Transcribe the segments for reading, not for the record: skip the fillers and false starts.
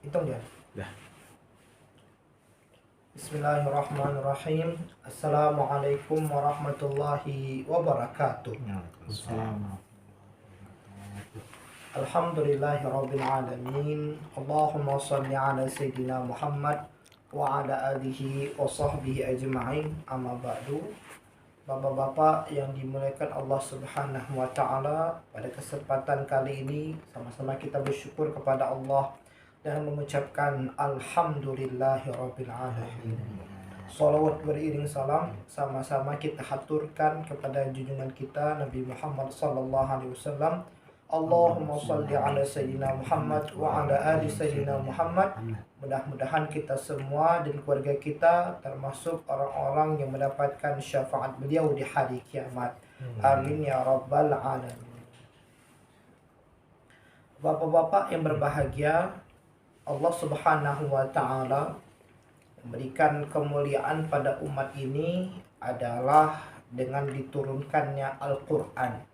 Hitung ya. Ya. Bismillahirrahmanirrahim. Assalamualaikum warahmatullahi wabarakatuh. Waalaikumsalam. Alhamdulillahirabbil alamin. Allahumma shalli ala sayyidina Muhammad wa ala alihi wa sahbihi ajma'in. Amma ba'du. Bapak-bapak yang dimuliakan Allah Subhanahu wa taala, pada kesempatan kali ini sama-sama kita bersyukur kepada Allah dan mengucapkan alhamdulillahirabbil alamin. Salawat beriring salam sama-sama kita haturkan kepada junjungan kita Nabi Muhammad sallallahu alaihi wasallam. Allahumma shalli ala sayyidina Muhammad wa ala ali sayyidina Muhammad. Mudah-mudahan kita semua dan keluarga kita termasuk orang-orang yang mendapatkan syafaat beliau di hari kiamat. Amin ya rabbal alamin. Bapak-bapak yang berbahagia, Allah Subhanahu wa taala memberikan kemuliaan pada umat ini adalah dengan diturunkannya Al-Qur'an.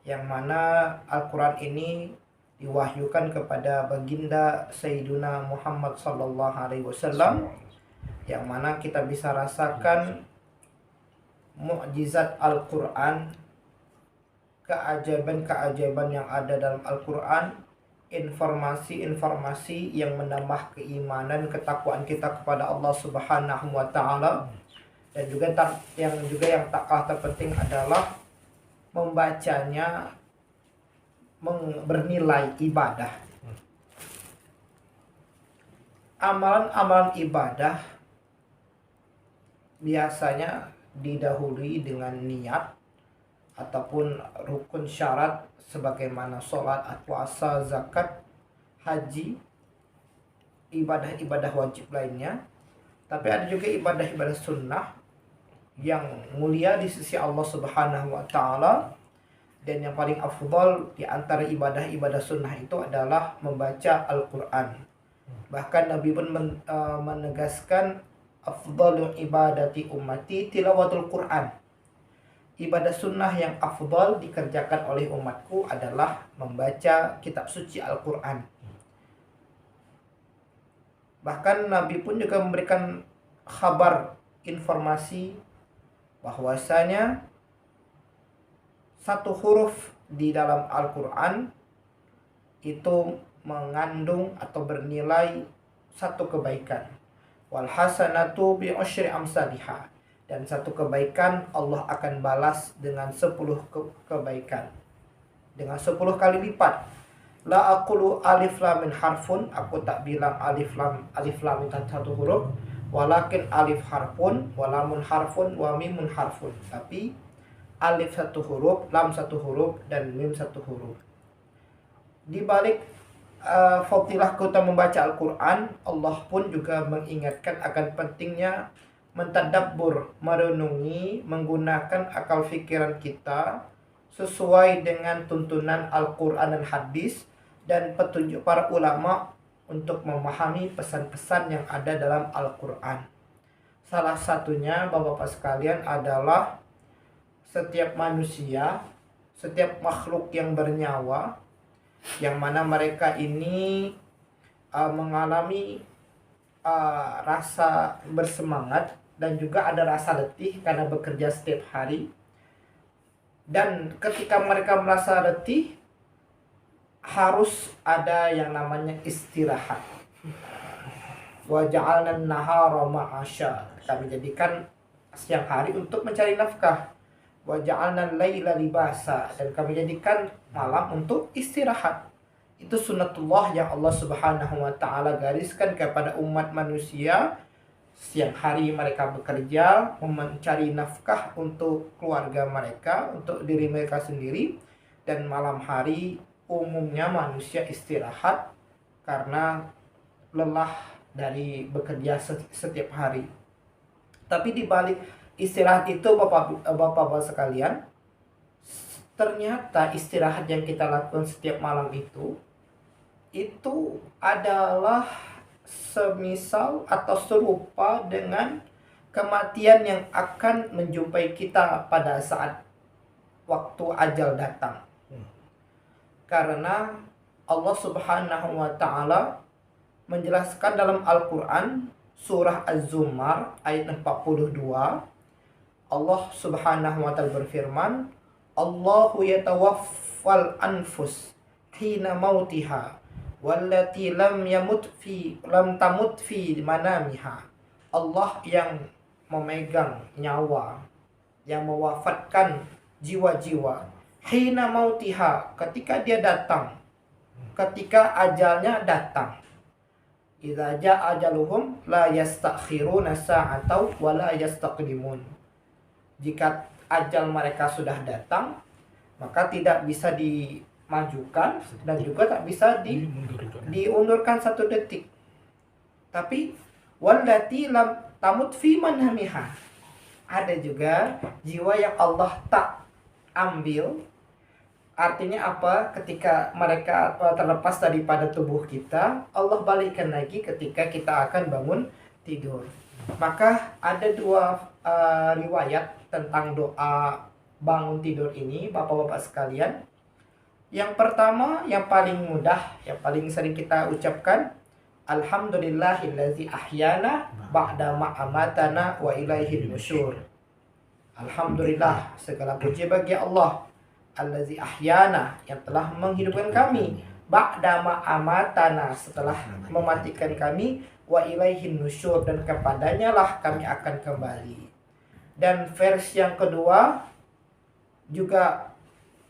Yang mana Al-Quran ini diwahyukan kepada baginda Sayyiduna Muhammad sallallahu alaihi wasallam, yang mana kita bisa rasakan mukjizat Al-Quran, keajaiban-keajaiban yang ada dalam Al-Quran, informasi-informasi yang menambah keimanan, ketakwaan kita kepada Allah Subhanahu wa taala. Dan juga yang tak kalah terpenting adalah membacanya bernilai ibadah. Amalan-amalan ibadah biasanya didahului dengan niat ataupun rukun syarat sebagaimana sholat, puasa, zakat, haji, ibadah-ibadah wajib lainnya. Tapi ada juga ibadah-ibadah sunnah yang mulia di sisi Allah Subhanahu wa taala, dan yang paling afdal di antara ibadah-ibadah sunnah itu adalah membaca Al-Qur'an. Bahkan Nabi pun menegaskan afdalul ibadati ummati tilawatul Qur'an. Ibadah sunnah yang afdal dikerjakan oleh umatku adalah membaca kitab suci Al-Qur'an. Bahkan Nabi pun juga memberikan kabar, informasi bahwasanya satu huruf di dalam Al-Quran itu mengandung atau bernilai satu kebaikan. Wal hasanatu bi asyri amsalihha. Dan satu kebaikan Allah akan balas dengan 10 kebaikan, dengan 10 kali lipat. La aqulu alif lam min harfun, aku tak bilang alif lam itu satu huruf, walakin alif harfun, walamun harfun, wa mimun harfun. Tapi alif satu huruf, lam satu huruf, dan mim satu huruf. Di balik fadilah kita membaca Al-Quran, Allah pun juga mengingatkan akan pentingnya mentadabbur, merenungi, menggunakan akal fikiran kita sesuai dengan tuntunan Al-Quran dan hadis dan petunjuk para ulama untuk memahami pesan-pesan yang ada dalam Al-Quran. Salah satunya, Bapak-Bapak sekalian, adalah setiap manusia, setiap makhluk yang bernyawa, yang mana mereka ini mengalami rasa bersemangat dan juga ada rasa letih karena bekerja setiap hari. Dan ketika mereka merasa letih, harus ada yang namanya istirahat. Wa ja'alna an-nahara ma'asya. Kami jadikan siang hari untuk mencari nafkah. Wa ja'alna al-laila libasa. Dan kami jadikan malam untuk istirahat. Itu sunnatullah yang Allah Subhanahu wa taala gariskan kepada umat manusia. Siang hari mereka bekerja mencari nafkah untuk keluarga mereka, untuk diri mereka sendiri, dan malam hari umumnya manusia istirahat karena lelah dari bekerja setiap hari. Tapi di balik istirahat itu, Bapak-bapak sekalian, ternyata istirahat yang kita lakukan setiap malam itu adalah semisal atau serupa dengan kematian yang akan menjumpai kita pada saat waktu ajal datang. Karena Allah Subhanahu wa taala menjelaskan dalam Al-Quran surah Az-Zumar ayat 42, Allah Subhanahu wa taala berfirman, Allahu yatawaffal anfus hina mautiha wallati lam tamut fi manamiha. Allah yang memegang nyawa, yang mewafatkan jiwa-jiwa hina mautiha, ketika dia datang, ketika ajalnya datang. Idza jaa ajaluhum la yastakhiruna sa'atan wa la yastaqdimun. Jika ajal mereka sudah datang, maka tidak bisa dimajukan dan juga tak bisa diundurkan satu detik. Tapi wallati lam tamut fi manamiha, ada juga jiwa yang Allah tak ambil. Artinya apa? Ketika mereka terlepas daripada tubuh kita, Allah balikkan lagi ketika kita akan bangun tidur. Maka ada dua riwayat tentang doa bangun tidur ini, Bapak-bapak sekalian. Yang pertama, yang paling mudah, yang paling sering kita ucapkan, Alhamdulillahillazi ahyana ba'da ma amatana wa ilaihin nusyur. Alhamdulillah, segala puji bagi Allah, allazi ahyana, yang telah menghidupkan kami, ba'da ma amatana, setelah mematikan kami, wa ilaihin nusyur, dan kepadanya lah kami akan kembali. Dan versi yang kedua juga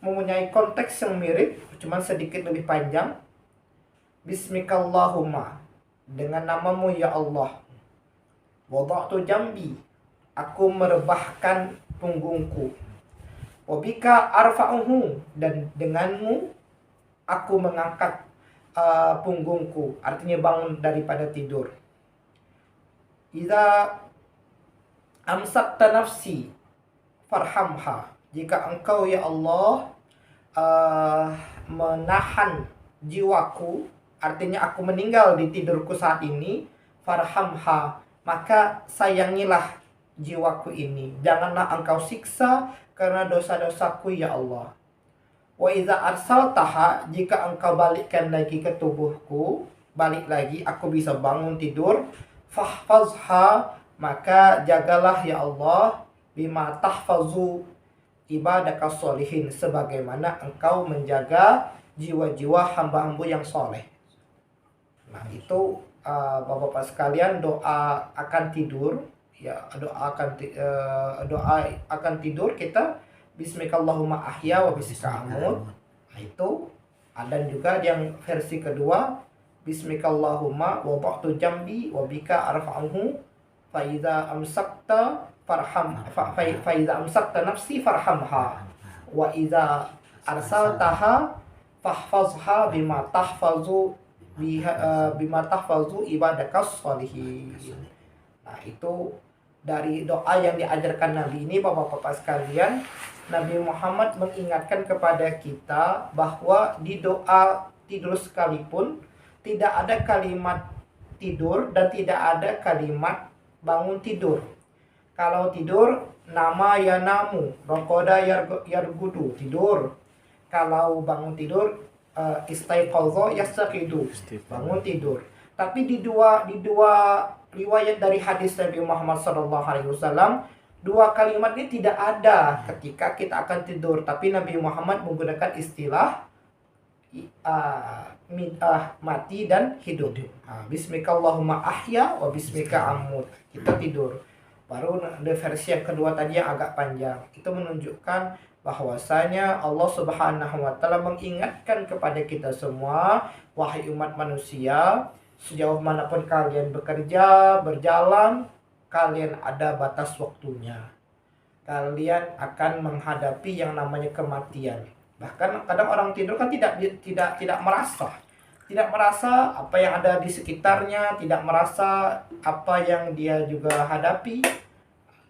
mempunyai konteks yang mirip, cuman sedikit lebih panjang. Bismikallahumma, dengan namamu ya Allah. Wada'tu jambi, aku merebahkan punggungku. Wabika arfa'uhu, dan denganmu aku mengangkat punggungku, artinya bangun daripada tidur. Idza amsakta nafsi farhamha, jika engkau ya Allah menahan jiwaku, artinya aku meninggal di tidurku saat ini, farhamha, maka sayangilah jiwaku ini, janganlah engkau siksa karena dosa-dosaku ya Allah. Wa idza arsaltaha, jika engkau balikkan lagi ke tubuhku, balik lagi aku bisa bangun tidur, fahfazha, maka jagalah ya Allah, bima tahfazu ibadaka sholihin, sebagaimana engkau menjaga jiwa-jiwa hamba-hambu yang soleh. Nah itu Bapak-bapak sekalian, doa akan tidur, ya, doa akan tidur kita Bismikallahumma ahya wa bismika amut. Nah itu. Dan juga yang versi kedua, Bismikallahumma wa ba'tu jambi wa bika arfa'uhu fa idza amsakta farham fa idza amsakta nafsi farhamha wa idza arsaltaha fahfazha bima tahfazu ibadakas sholihin. Nah itu dari doa yang diajarkan Nabi ini, Bapak-bapak sekalian. Nabi Muhammad mengingatkan kepada kita bahwa di doa tidur sekalipun tidak ada kalimat tidur dan tidak ada kalimat bangun tidur. Kalau tidur, nama ya namu, rokoda yargudu, tidur. Kalau bangun tidur, istaiqadha yastaqidu, bangun tidur. Tapi di dua riwayat dari hadis Nabi Muhammad SAW, dua kalimat ini tidak ada ketika kita akan tidur, tapi Nabi Muhammad menggunakan istilah mati dan hidup. Bismikallahumma ahya wa bismika amut, kita tidur. Baru ada versi yang kedua tadi yang agak panjang, itu menunjukkan bahwasanya Allah Subhanahu wa taala mengingatkan kepada kita semua, wahai umat manusia, sejauh manapun kalian bekerja, berjalan, kalian ada batas waktunya. Kalian akan menghadapi yang namanya kematian. Bahkan kadang orang tidur kan tidak merasa apa yang ada di sekitarnya, tidak merasa apa yang dia juga hadapi.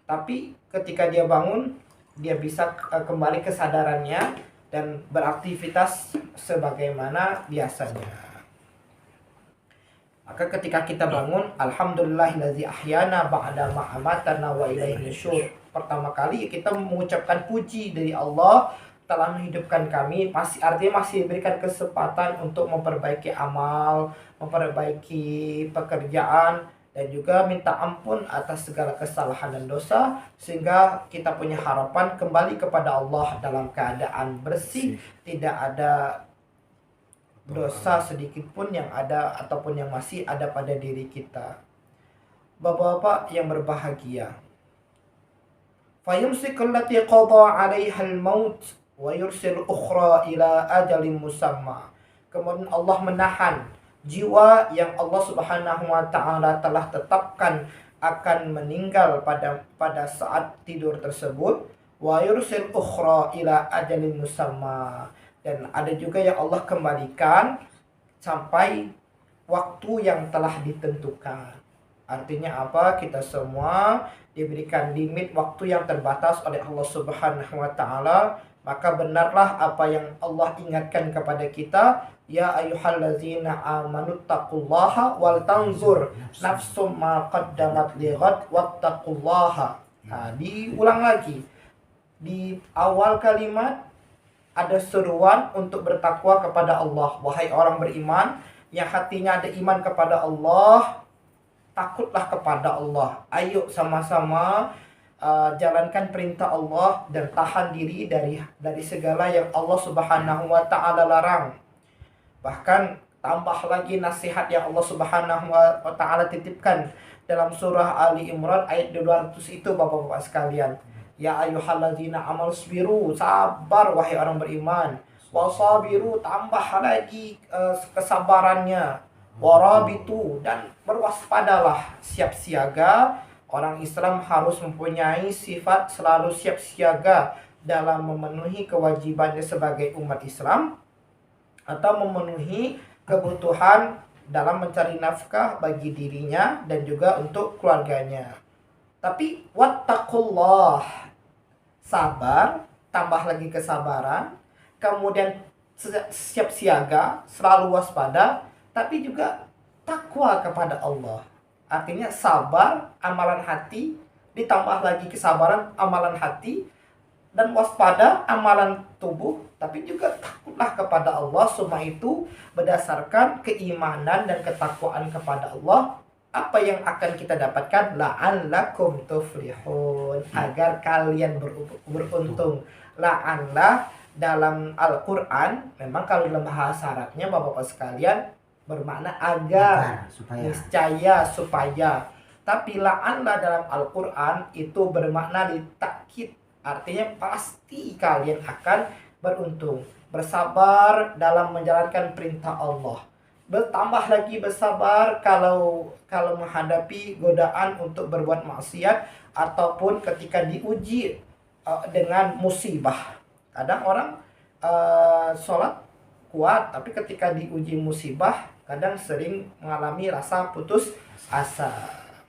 Tapi ketika dia bangun, dia bisa kembali kesadarannya dan beraktivitas sebagaimana biasanya. Maka ketika kita bangun, Alhamdulillahillazi ahyana ba'da ma amatana wa ilaihin nusyur. Pertama kali kita mengucapkan puji dari Allah, telah menghidupkan kami, masih artinya masih diberikan kesempatan untuk memperbaiki amal, memperbaiki pekerjaan, dan juga minta ampun atas segala kesalahan dan dosa, sehingga kita punya harapan kembali kepada Allah dalam keadaan bersih, tidak ada dosa sedikit pun yang ada ataupun yang masih ada pada diri kita. Bapak-bapak yang berbahagia, fayumsikul lati qada 'alaihal maut wa yursil ukhra ila ajalin musamma. Kemudian Allah menahan jiwa yang Allah Subhanahu wa taala telah tetapkan akan meninggal pada saat tidur tersebut, wa yursil ukhra ila ajalin musamma, dan ada juga yang Allah kembalikan sampai waktu yang telah ditentukan. Artinya apa? Kita semua diberikan limit waktu yang terbatas oleh Allah Subhanahu wa taala, maka benarlah apa yang Allah ingatkan kepada kita, ya ayyuhallazina amanu taqullaha wal tanzur nafsum ma qaddamat lighad wattaqullaha. Nah, diulang lagi. Di awal kalimat ada seruan untuk bertakwa kepada Allah. Wahai orang beriman yang hatinya ada iman kepada Allah, takutlah kepada Allah. Ayo sama-sama jalankan perintah Allah dan tahan diri dari segala yang Allah Subhanahu wa taala larang. Bahkan tambah lagi nasihat yang Allah Subhanahu wa taala titipkan dalam surah Ali Imran ayat 200 itu, Bapak-bapak sekalian. Ya ayyuhallazina amanu sabiru, sabar wahai orang beriman. Wasabiru, tambah lagi kesabarannya. Warabitu, dan berwaspadalah, siap siaga. Orang Islam harus mempunyai sifat selalu siap siaga dalam memenuhi kewajibannya sebagai umat Islam atau memenuhi kebutuhan dalam mencari nafkah bagi dirinya dan juga untuk keluarganya. Tapi wattaqullah, sabar, tambah lagi kesabaran, kemudian siap siaga, selalu waspada, tapi juga takwa kepada Allah. Artinya sabar, amalan hati, ditambah lagi kesabaran, amalan hati, dan waspada, amalan tubuh, tapi juga takutlah kepada Allah. Semua itu berdasarkan keimanan dan ketakwaan kepada Allah. Apa yang akan kita dapatkan? La'allakum tuflihun, agar kalian beruntung. La'allah dalam Al-Quran, memang kalau dalam bahasa Arabnya, Bapak-bapak sekalian, bermakna agar, niscaya, supaya. Tapi la'allah dalam Al-Quran itu bermakna ditakkid, artinya pasti kalian akan beruntung. Bersabar dalam menjalankan perintah Allah. Bertambah lagi bersabar kalau menghadapi godaan untuk berbuat maksiat ataupun ketika diuji dengan musibah. Kadang orang sholat kuat, tapi ketika diuji musibah kadang sering mengalami rasa putus asa.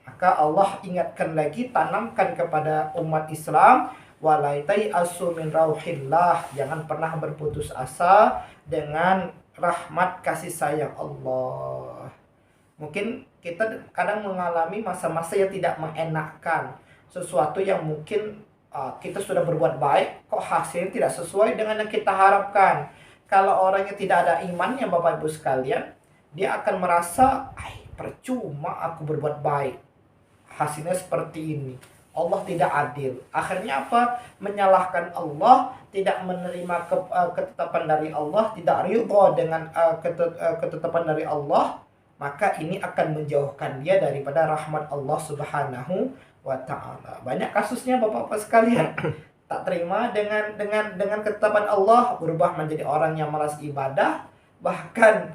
Maka Allah ingatkan lagi, tanamkan kepada umat Islam, walaitai asu min rauhillah, jangan pernah berputus asa dengan rahmat kasih sayang Allah. Mungkin kita kadang mengalami masa-masa yang tidak mengenakan, sesuatu yang mungkin kita sudah berbuat baik, kok hasilnya tidak sesuai dengan yang kita harapkan. Kalau orangnya tidak ada imannya, Bapak Ibu sekalian, dia akan merasa, percuma aku berbuat baik, hasilnya seperti ini. Allah tidak adil. Akhirnya apa? Menyalahkan Allah, tidak menerima ketetapan dari Allah, tidak ridha dengan ketetapan dari Allah. Maka ini akan menjauhkan dia daripada rahmat Allah Subhanahu wa ta'ala. Banyak kasusnya, Bapak-bapak sekalian. Tak terima dengan ketetapan Allah, berubah menjadi orang yang malas ibadah, bahkan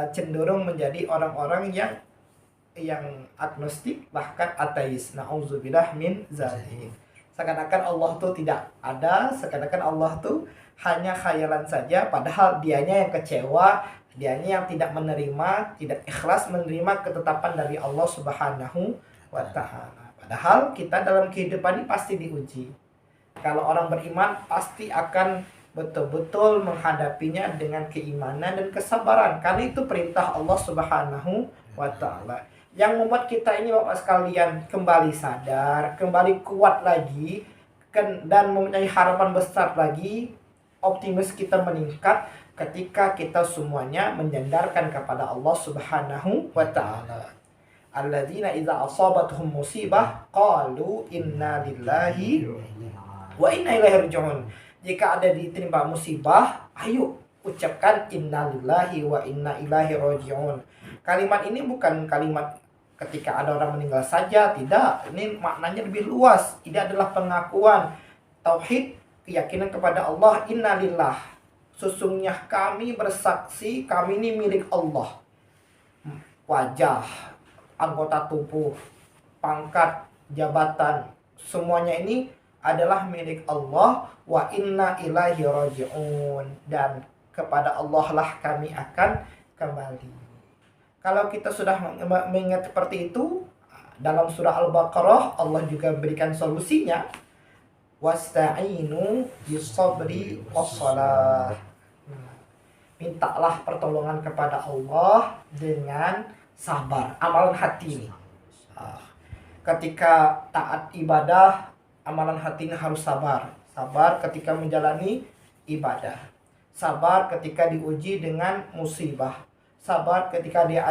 cenderung menjadi orang-orang yang agnostik, bahkan ateis. Nauzubillah min zalik. Seakan-akan Allah tuh tidak ada, seakan-akan Allah tuh hanya khayalan saja, padahal dianya yang kecewa, dianya yang tidak menerima, tidak ikhlas menerima ketetapan dari Allah Subhanahu wa ta'ala. Padahal kita dalam kehidupan ini pasti diuji. Kalau orang beriman pasti akan betul-betul menghadapinya dengan keimanan dan kesabaran, karena itu perintah Allah Subhanahu wa ta'ala. Yang membuat kita ini, Bapak sekalian, kembali sadar, kembali kuat lagi, dan mempunyai harapan besar lagi, optimis kita meningkat ketika kita semuanya menyandarkan kepada Allah Subhanahu wa taala. Alladzina idza asabatuhum musibah qalu inna lillahi wa inna ilaihi raji'un. Jika ada ditimpa musibah, ayo ucapkan inna lillahi wa inna ilaihi raji'un. Kalimat ini bukan kalimat ketika ada orang meninggal saja, tidak. Ini maknanya lebih luas. Ini adalah pengakuan tauhid, keyakinan kepada Allah. Innalillah, sesungguhnya kami bersaksi kami ini milik Allah. Wajah, anggota tubuh, pangkat, jabatan, semuanya ini adalah milik Allah. Wa inna ilaihi raji'un, dan kepada Allah lah kami akan kembali. Kalau kita sudah mengingat seperti itu, dalam surah Al-Baqarah Allah juga berikan solusinya. Wasta'inu bis-sabri was-shalah. Mintalah pertolongan kepada Allah dengan sabar, amalan hati ini. Ketika taat ibadah, amalan hati ini harus sabar. Sabar ketika menjalani ibadah. Sabar ketika diuji dengan musibah. Sabar ketika dia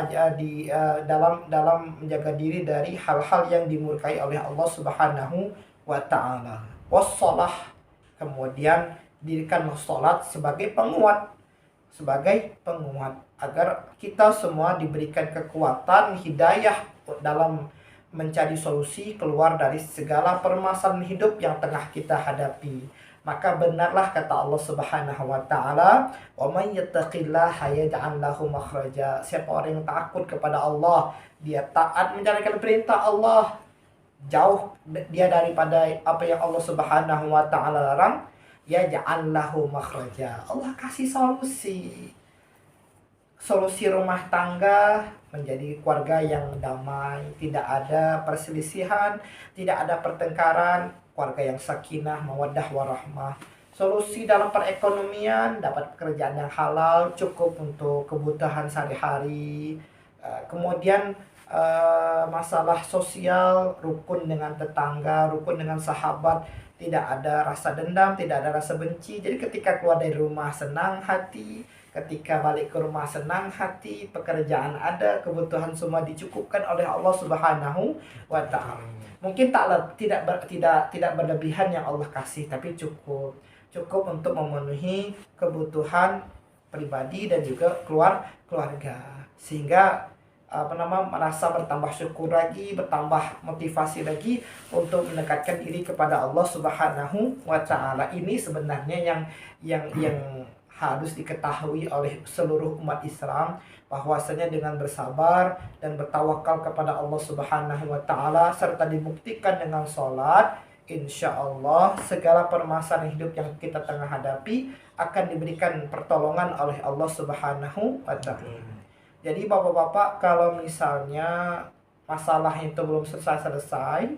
dalam menjaga diri dari hal-hal yang dimurkai oleh Allah Subhanahu wa taala. Wassalah, kemudian dirikanlah salat sebagai penguat agar kita semua diberikan kekuatan hidayah dalam mencari solusi keluar dari segala permasalahan hidup yang tengah kita hadapi. Maka benarlah kata Allah Subhanahu wa taala, "Wa may yattaqillaha yaj'al lahu makhraja." Siapa orang yang takut kepada Allah, dia taat menjalankan perintah Allah, jauh dia daripada apa yang Allah Subhanahu wa taala larang, yaj'al lahu makhraja. Allah kasih solusi rumah tangga menjadi keluarga yang damai, tidak ada perselisihan, tidak ada pertengkaran, keluarga yang sakinah, mawaddah warahmah. Solusi dalam perekonomian, dapat pekerjaan yang halal, cukup untuk kebutuhan sehari-hari. Kemudian masalah sosial, rukun dengan tetangga, rukun dengan sahabat, tidak ada rasa dendam, tidak ada rasa benci. Jadi ketika keluar dari rumah senang hati, ketika balik ke rumah senang hati, pekerjaan ada, kebutuhan semua dicukupkan oleh Allah Subhanahu wa taala. Mungkin tidak berlebihan yang Allah kasih, tapi cukup untuk memenuhi kebutuhan pribadi dan juga keluarga, sehingga merasa bertambah syukur lagi, bertambah motivasi lagi untuk mendekatkan diri kepada Allah Subhanahu wa taala. Ini sebenarnya yang harus diketahui oleh seluruh umat Islam, bahwasanya dengan bersabar dan bertawakal kepada Allah Subhanahu wa taala serta dibuktikan dengan sholat, insya Allah segala permasalahan hidup yang kita tengah hadapi akan diberikan pertolongan oleh Allah Subhanahu wa taala. Jadi bapak-bapak, kalau misalnya masalah itu belum selesai,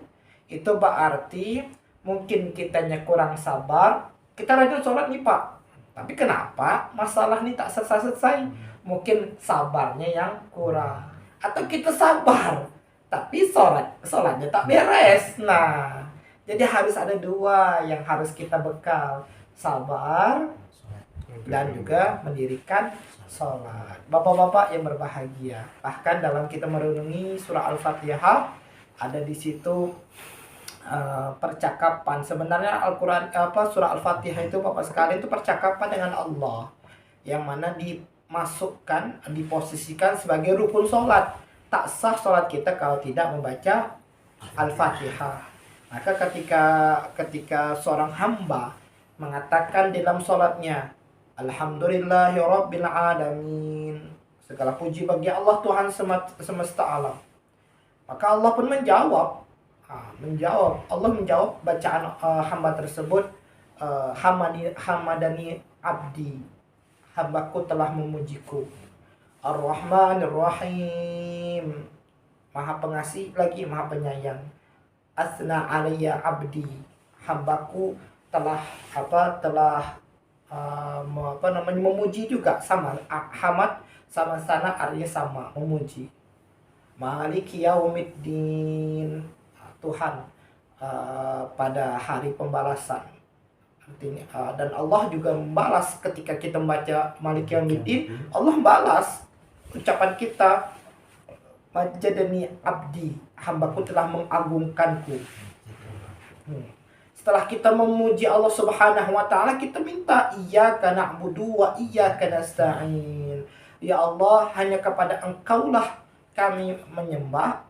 itu berarti mungkin kitanya kurang sabar. Kita lanjut sholat nih Pak, tapi kenapa masalah ini tak selesai-selesai? Mungkin sabarnya yang kurang. Atau kita sabar, tapi sholatnya tak beres. Nah, jadi harus ada dua yang harus kita bekal. Sabar dan juga mendirikan sholat. Bapak-bapak yang berbahagia, bahkan dalam kita merenungi surah Al-Fatihah, ada di situ percakapan. Sebenarnya Al-Quran surah Al-Fatihah itu Bapak sekali itu percakapan dengan Allah, yang mana dimasukkan, diposisikan sebagai rukun sholat. Tak sah sholat kita kalau tidak membaca Al-Fatihah. Maka ketika seorang hamba mengatakan dalam sholatnya, Alhamdulillahirabbil alamin, segala puji bagi Allah Tuhan semesta alam, maka Allah pun menjawab. Allah menjawab bacaan hamba tersebut, hamadani abdi, hambaku telah memujiku. Ar-Rahmanir Rahim, Maha Pengasih lagi Maha Penyayang. Asna alayya abdi, hambaku telah memuji juga. Sama hamad sama sana artinya sama, memuji. Maliki yaumiddin, Tuhan pada hari pembalasan. Artinya dan Allah juga membalas ketika kita membaca Malik Yaumiddin, Allah balas ucapan kita, majadani abdi, hambaku telah mengagungkanku. Setelah kita memuji Allah Subhanahu wa taala, kita minta iyyaka na'budu wa iyyaka nasta'in. Ya Allah, hanya kepada Engkaulah kami menyembah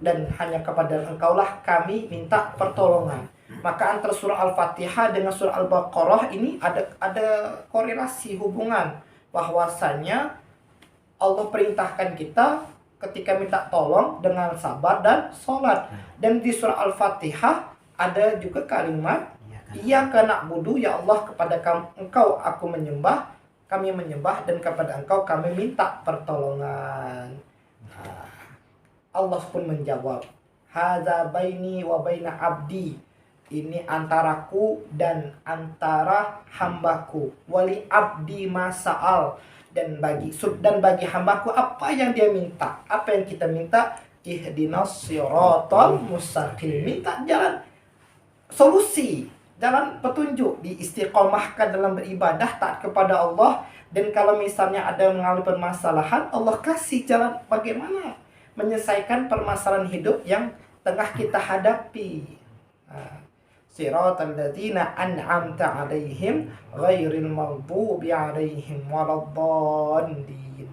dan hanya kepada Engkaulah kami minta pertolongan. Maka antara surah Al-Fatihah dengan surah Al-Baqarah ini ada korelasi hubungan, bahwasanya Allah perintahkan kita ketika minta tolong dengan sabar dan sholat. Dan di surah Al-Fatihah ada juga kalimat iyyaka na'budu, ya Allah kepada Engkau aku menyembah, kami menyembah, dan kepada Engkau kami minta pertolongan. Allah pun menjawab, hadza baini wa baina abdi, ini antaraku dan antara hambaku, wali abdi masa'al, dan bagi hambaku apa yang dia minta. Apa yang kita minta? Ihdinas siratal mustaqim, minta jalan solusi, jalan petunjuk, diistiqomahkan dalam beribadah, taat kepada Allah. Dan kalau misalnya ada mengalami permasalahan, Allah kasih jalan bagaimana menyelesaikan permasalahan hidup yang tengah kita hadapi. Siratal ladzina an'amta 'alaihim ghairil maghdubi 'alaihim waladdallin.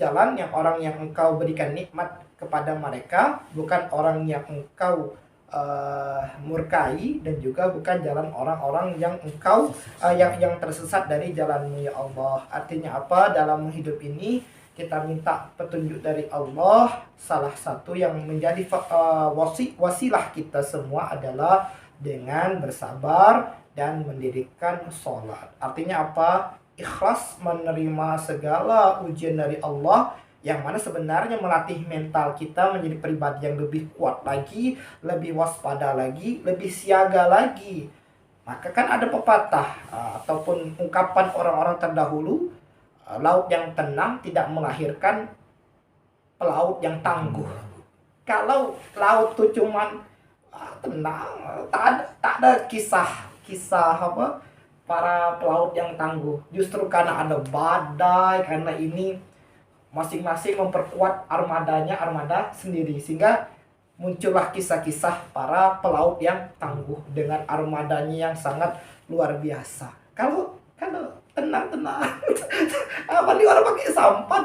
Jalan yang orang yang Engkau berikan nikmat kepada mereka, bukan orang yang Engkau murkai, dan juga bukan jalan orang-orang yang Engkau yang tersesat dari jalan-Mu, ya Allah. Artinya apa? Dalam hidup ini kita minta petunjuk dari Allah. Salah satu yang menjadi wasilah kita semua adalah dengan bersabar dan mendirikan sholat. Artinya apa? Ikhlas menerima segala ujian dari Allah, yang mana sebenarnya melatih mental kita menjadi pribadi yang lebih kuat lagi, lebih waspada lagi, lebih siaga lagi. Maka kan ada pepatah ataupun ungkapan orang-orang terdahulu, laut yang tenang tidak melahirkan pelaut yang tangguh. Kalau laut itu cuman tenang, tak ada kisah apa para pelaut yang tangguh. Justru karena ada badai, karena ini masing-masing memperkuat armada sendiri, sehingga muncullah kisah-kisah para pelaut yang tangguh dengan armadanya yang sangat luar biasa. Kalau tenang apa nih, orang pakai sampan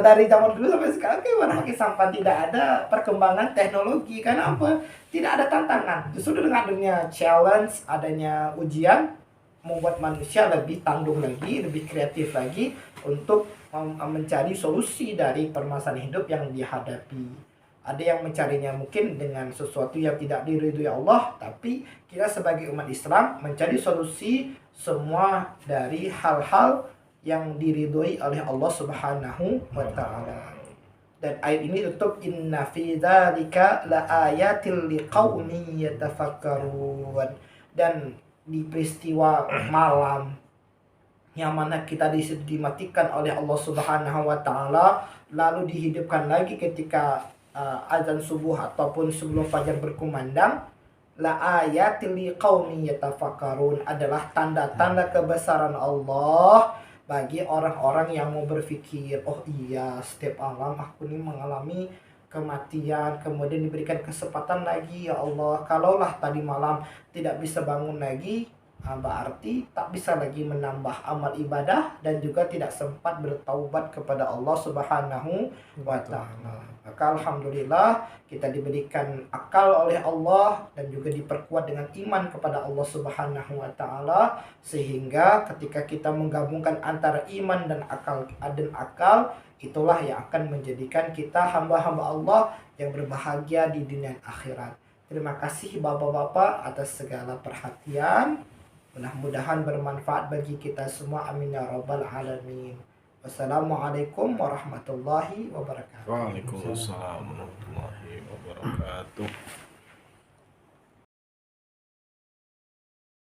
dari zaman dulu sampai sekarang kan orang pakai sampan, tidak ada perkembangan teknologi. Karena apa? Tidak ada tantangan. Justru dengan adanya challenge, adanya ujian, membuat manusia lebih tangguh lagi, lebih kreatif lagi untuk mencari solusi dari permasalahan hidup yang dihadapi. Ada yang mencarinya mungkin dengan sesuatu yang tidak diridhoi Allah, tapi kita sebagai umat Islam mencari solusi semua dari hal-hal yang diridhoi oleh Allah Subhanahu wa taala. Dan ayat ini tutup, inna fi dzalika laayatil liqaumin yatafakkarun. Dan di peristiwa malam yang mana kita dimatikan oleh Allah Subhanahu wa taala, lalu dihidupkan lagi ketika azan subuh ataupun sebelum fajar berkumandang, la ayatil liqaumin yatafakkarun, adalah tanda-tanda kebesaran Allah bagi orang-orang yang mau berpikir, oh iya, setiap malam aku ini mengalami kematian, kemudian diberikan kesempatan lagi, ya Allah. Kalaulah tadi malam tidak bisa bangun lagi, berarti tak bisa lagi menambah amal ibadah dan juga tidak sempat bertaubat kepada Allah Subhanahu wa taala. Maka alhamdulillah kita diberikan akal oleh Allah dan juga diperkuat dengan iman kepada Allah Subhanahu wa taala, sehingga ketika kita menggabungkan antara iman dan akal, itulah yang akan menjadikan kita hamba-hamba Allah yang berbahagia di dunia dan akhirat. Terima kasih Bapak-bapak atas segala perhatian. Mudah-mudahan bermanfaat bagi kita semua. Amin ya rabbal alamin. Wassalamualaikum warahmatullahi wabarakatuh. Waalaikumsalam warahmatullahi wabarakatuh.